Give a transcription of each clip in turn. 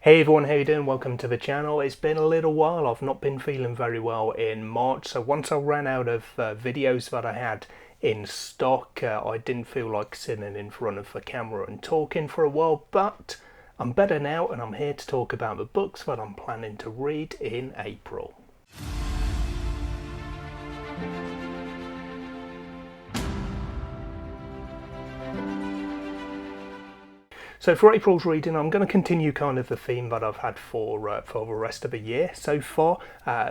Hey everyone, how you doing? Welcome to the channel. It's been a little while. I've not been feeling very well in March, so once I ran out of videos that I had in stock, I didn't feel like sitting in front of the camera and talking for a while, but I'm better now and I'm here to talk about the books that I'm planning to read in April. So for April's reading, I'm going to continue kind of the theme that I've had for the rest of the year so far.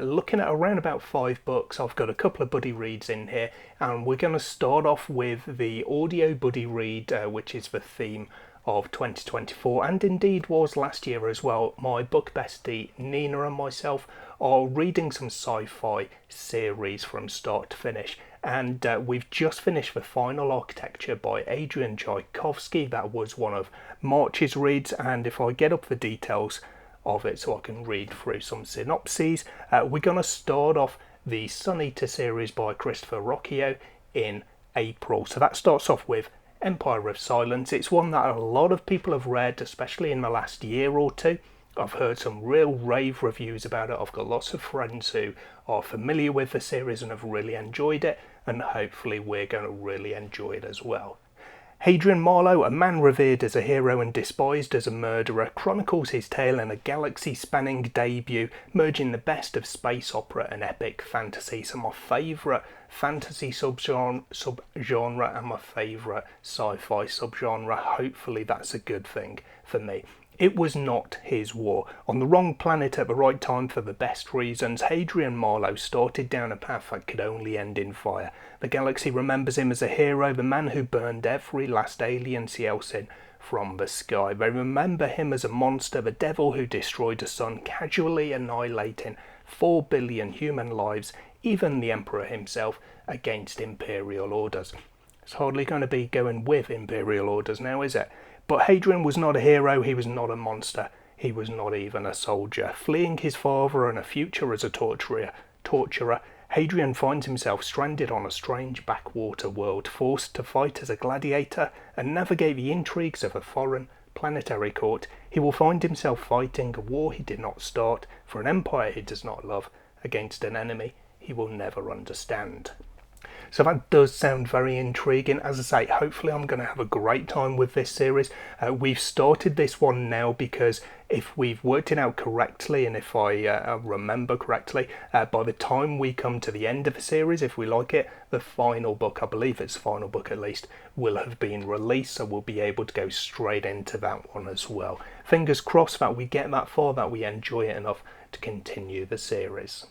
Looking at around about 5 books, I've got a couple of buddy reads in here, and we're going to start off with the audio buddy read, which is the theme of 2024, and indeed was last year as well. My book bestie Nina and myself are reading some sci-fi series from start to finish, and we've just finished the final architecture by Adrian Tchaikovsky. That was one of March's reads, and if I get up the details of it so I can read through some synopses, we're going to start off the Sun Eater series by Christopher Rocchio in April. So that starts off with Empire of Silence. It's one that a lot of people have read, especially in the last year or two. I've heard some real rave reviews about it. I've got lots of friends who are familiar with the series and have really enjoyed it, and hopefully we're going to really enjoy it as well. Hadrian Marlowe, a man revered as a hero and despised as a murderer, chronicles his tale in a galaxy-spanning debut, merging the best of space opera and epic fantasy. So my favourite fantasy subgenre and my favourite sci-fi subgenre. Hopefully that's a good thing for me. It was not his war. On the wrong planet at the right time for the best reasons, Hadrian Marlowe started down a path that could only end in fire. The galaxy remembers him as a hero, the man who burned every last alien Cielcin from the sky. They remember him as a monster, the devil who destroyed a sun, casually annihilating 4 billion human lives, even the Emperor himself, against imperial orders. It's hardly going to be going with imperial orders now, is it? But Hadrian was not a hero, he was not a monster, he was not even a soldier. Fleeing his father and a future as a torturer, Hadrian finds himself stranded on a strange backwater world, forced to fight as a gladiator and navigate the intrigues of a foreign planetary court. He will find himself fighting a war he did not start, for an empire he does not love, against an enemy he will never understand. So that does sound very intriguing. As I say, hopefully I'm going to have a great time with this series. We've started this one now because if we've worked it out correctly, and if I remember correctly, by the time we come to the end of the series, if we like it, the final book, I believe it's the final book at least, will have been released, so we'll be able to go straight into that one as well. Fingers crossed that we get that far, that we enjoy it enough to continue the series.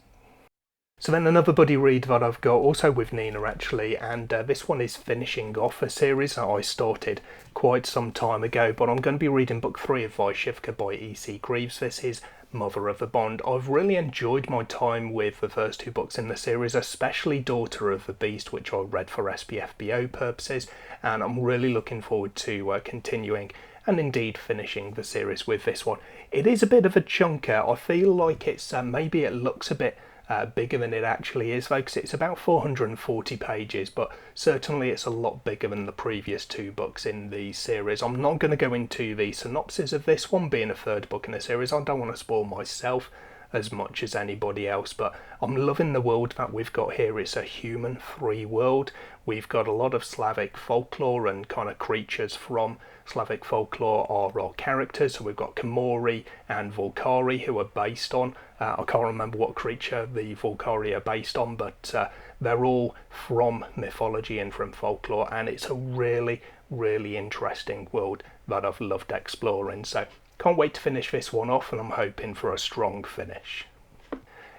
So then another buddy read that I've got, also with Nina actually, and this one is finishing off a series that I started quite some time ago, but I'm going to be reading book 3 of Vaishivka by E.C. Greaves. This is Mother of the Bond. I've really enjoyed my time with the first 2 books in the series, especially Daughter of the Beast, which I read for SPFBO purposes, and I'm really looking forward to continuing and indeed finishing the series with this one. It is a bit of a chunker. I feel like it's maybe it looks a bit bigger than it actually is, folks. It's about 440 pages, but certainly it's a lot bigger than the previous 2 books in the series. I'm not going to go into the synopsis of this one being a 3rd book in the series. I don't want to spoil myself as much as anybody else, but I'm loving the world that we've got here. It's a human free world. We've got a lot of Slavic folklore, and kind of creatures from Slavic folklore are our characters. So we've got Komori and Volkari, who are based on, I can't remember what creature the Volkari are based on, but they're all from mythology and from folklore, and it's a really, really interesting world that I've loved exploring. So can't wait to finish this one off, and I'm hoping for a strong finish.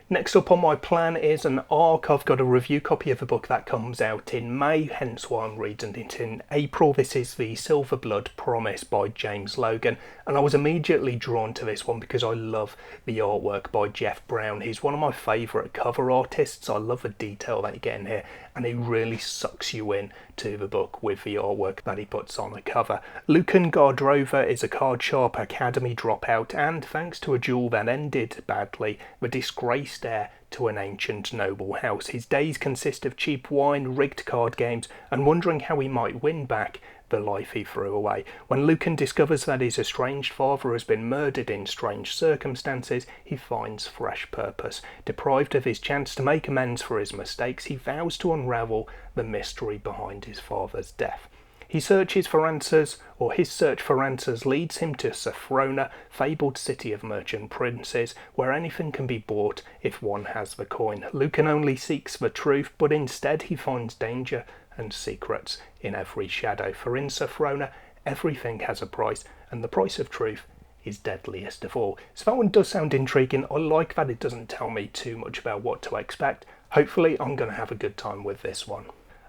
Next up on my plan is an ARC. I've got a review copy of a book that comes out in May, hence why I'm reading it in April. This is The Silver Blood Promise by James Logan, and I was immediately drawn to this one because I love the artwork by Jeff Brown. He's one of my favourite cover artists. I love the detail that you get in here, and he really sucks you in to the book with the artwork that he puts on the cover. Lucan Gardrova is a card-sharp academy dropout, and thanks to a duel that ended badly, the disgraced heir to an ancient noble house. His days consist of cheap wine, rigged card games, and wondering how he might win back the life he threw away. When Lucan discovers that his estranged father has been murdered in strange circumstances, he finds fresh purpose. Deprived of his chance to make amends for his mistakes, he vows to unravel the mystery behind his father's death. He searches for answers, or his search for answers leads him to Sophrona, fabled city of merchant princes, where anything can be bought if one has the coin. Lucan only seeks the truth, but instead he finds danger and secrets in every shadow. For in Sophrona, everything has a price, and the price of truth is deadliest of all. So that one does sound intriguing. I like that it doesn't tell me too much about what to expect. Hopefully I'm going to have a good time with this one.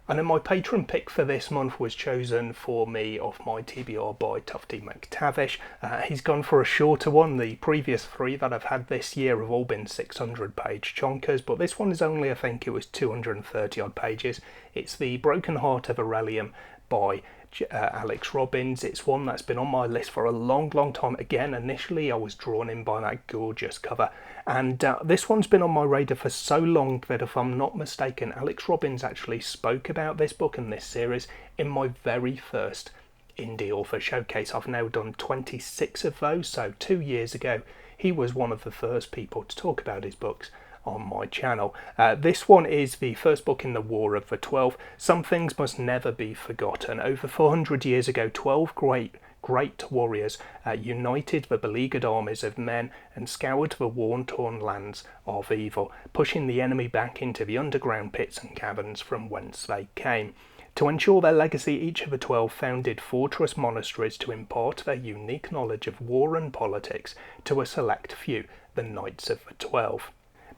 And then my patron pick for this month was chosen for me off my TBR by Tufty McTavish. He's gone for a shorter one. The previous 3 that I've had this year have all been 600-page chonkers, but this one is only, I think it was 230 odd pages. It's The Broken Heart of Aium by Alex Robbins. It's one that's been on my list for a long time. Again, initially I was drawn in by that gorgeous cover, and this one's been on my radar for so long that, if I'm not mistaken, Alex Robbins actually spoke about this book and this series in my very first indie author showcase. I've now done 26 of those, so 2 years ago he was one of the first people to talk about his books on my channel. This one is the first book in the War of the 12. Some things must never be forgotten. Over 400 years ago, 12 great warriors united the beleaguered armies of men and scoured the worn-torn lands of evil, pushing the enemy back into the underground pits and caverns from whence they came. To ensure their legacy, each of the 12 founded fortress monasteries to impart their unique knowledge of war and politics to a select few, the Knights of the 12.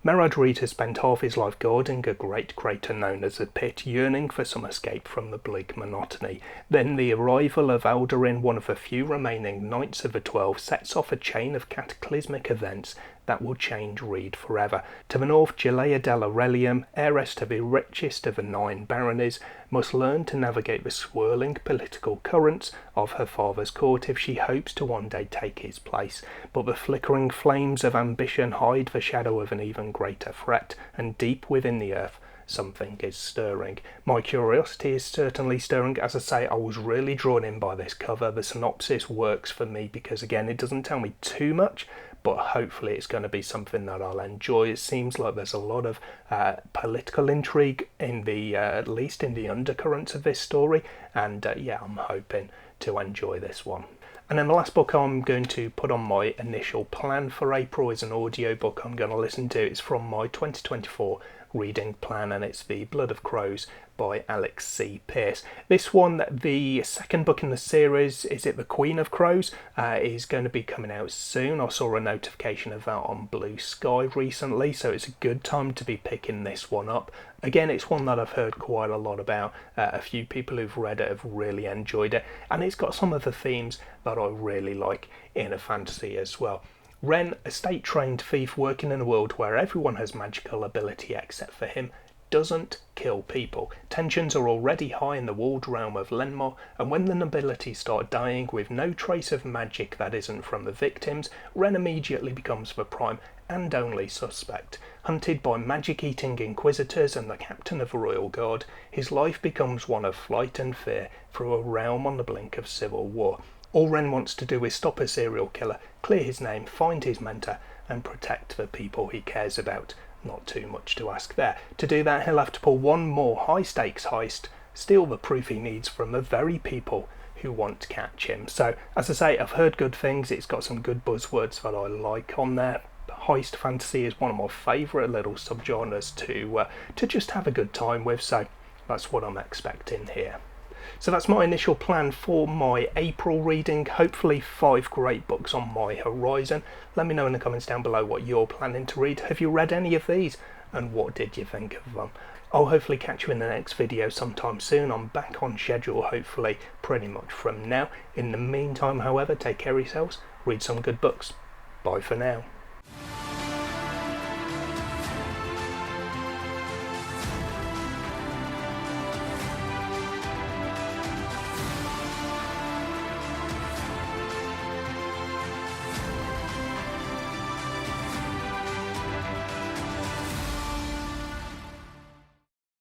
Merad Reed has spent half his life guarding a great crater known as the Pit, yearning for some escape from the bleak monotony. Then the arrival of Aldurin, one of the few remaining Knights of the 12, sets off a chain of cataclysmic events that will change Reed forever. To the north, Gelea della Relium, heiress to the richest of the 9 baronies, must learn to navigate the swirling political currents of her father's court if she hopes to one day take his place. But the flickering flames of ambition hide the shadow of an even greater threat, and deep within the earth something is stirring. My curiosity is certainly stirring. As I say, I was really drawn in by this cover. The synopsis works for me because, again, it doesn't tell me too much, but hopefully it's going to be something that I'll enjoy. It seems like there's a lot of political intrigue in the at least in the undercurrents of this story, and yeah, I'm hoping to enjoy this one. And then the last book I'm going to put on my initial plan for April is an audiobook I'm going to listen to. It's from my 2024 reading plan, and it's The Blood of Crows by Alex C. Pearce. This one, the second book in the series, is it The Queen of Crows, is going to be coming out soon. I saw a notification of that on Blue Sky recently, so it's a good time to be picking this one up. Again, it's one that I've heard quite a lot about. A few people who've read it have really enjoyed it, and it's got some of the themes that I really like in a fantasy as well. Ren, a state-trained thief working in a world where everyone has magical ability except for him, doesn't kill people. Tensions are already high in the walled realm of Lenmore, and when the nobility start dying with no trace of magic that isn't from the victims, Ren immediately becomes the prime and only suspect. Hunted by magic-eating inquisitors and the captain of the royal guard, his life becomes one of flight and fear through a realm on the blink of civil war. All Ren wants to do is stop a serial killer, clear his name, find his mentor, and protect the people he cares about. Not too much to ask there. To do that, he'll have to pull one more high-stakes heist, steal the proof he needs from the very people who want to catch him. So, as I say, I've heard good things. It's got some good buzzwords that I like on there. Heist fantasy is one of my favourite little subgenres to just have a good time with, so that's what I'm expecting here. So that's my initial plan for my April reading. Hopefully 5 great books on my horizon. Let me know in the comments down below what you're planning to read. Have you read any of these? And what did you think of them? I'll hopefully catch you in the next video sometime soon. I'm back on schedule, hopefully pretty much from now. In the meantime, however, take care of yourselves, read some good books. Bye for now.